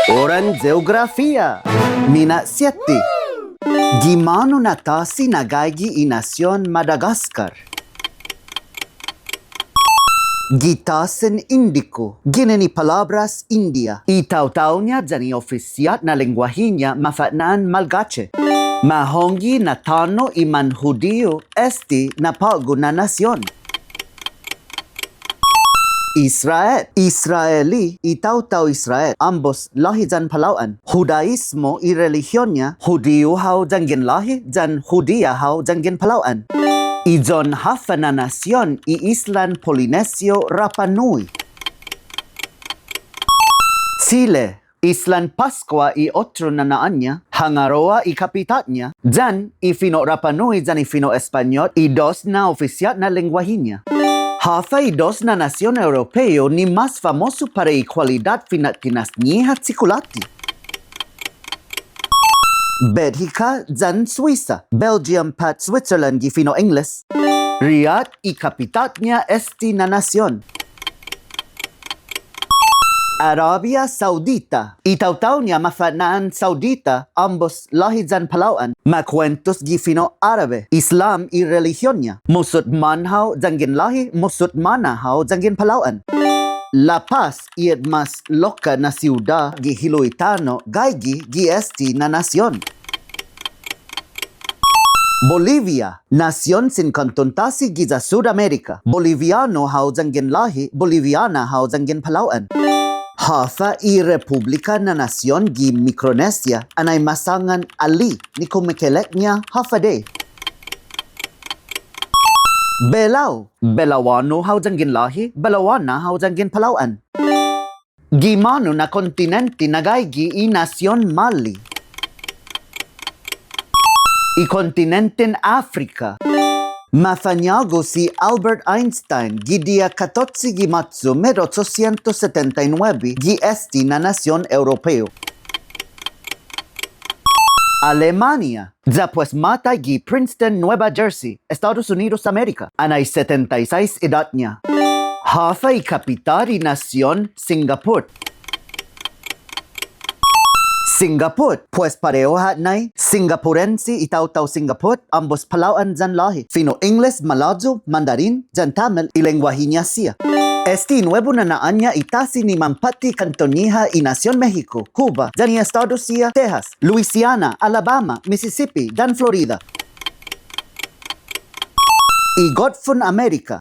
Oran Geografía. Mina 7. Gimano natasi nagaygi inasyon Madagascar. Gitasen Indico. Gineni palabras India. Itaw-taw niya dyan ofisyat na lengguwahe niya mafatnaan Malgache. Mahongi na tano iman Hudiyo esti na pago na nasyon. Israel. Israeli, itaw-taw Israel. Ambos lahi dyan Palauan. Judaismo i relihiyon niya. Hudiyo haw dyan ginlahi, dyan Hudiya haw dyan ginpalauan. Ijon hafa na nasyon i Island Polinesio Rapa Nui. Chile. Island Pascua i otro na naan niya. Hangaroa i kapitat niya. Dyan i Fino Rapa Nui dyan i Fino Espanyol i dos na ofisyat na lengguwahe niya. Hafa y dos na nación europeo ni más famoso para igualdad finatinasniha tsikulati. Belgica dyan Suiza. Belgium pat Switzerland y Fino Ingles. Riyadh y kapitat niya esti na nación. Arabia Saudita. Itaw-taw niya mafanaan Saudita, ambos lahi dyan Palauan. Makwentos gi Fino Arabe. Islam i relihiyon niya. Musulman haw dyan ginlahi, musulmana haw dyan ginpalauan. La Paz iet mas loka na siuda gi Hiloitano gaygi gi esti na nasyon. Bolivia. Nasyon sin kantontasi gi sa Sud-America. Boliviano haw dyan ginlahi, Boliviana haw dyan ginpalauan. Hafa i Republika na Nasyon gi Micronesia anay masangan ali ni kumikelek niya hafa de. Belao. Belawano haw dyan ginlahi, Belawana haw dyan ginpalauan. Gimano na kontinente nagaygi i Nasyon Mali. I kontinenten Africa. Mafanyago si Albert Einstein gidia 14 gimatsu 1879 gi esti na nasyon europeo. Alemania. Después mata gi Princeton, Nueva Jersey, Estados Unidos, America. Anay 76 edad niya. Hafa y kapital y nación Singapore. Singapore, pues pareho hatnay, Singapurensi itaw-taw Singapore, ambos Palauan dyan lahi. Fino Ingles, Malazo, Mandarin, dyan Tamil, ilengguwahe niya siya. Esti nuevo na naan niya itasi ni Mampati Cantoniha y Nación Mexico, Cuba, dyan y Estados siya, Texas, Louisiana, Alabama, Mississippi, dyan Florida. I Godfun America.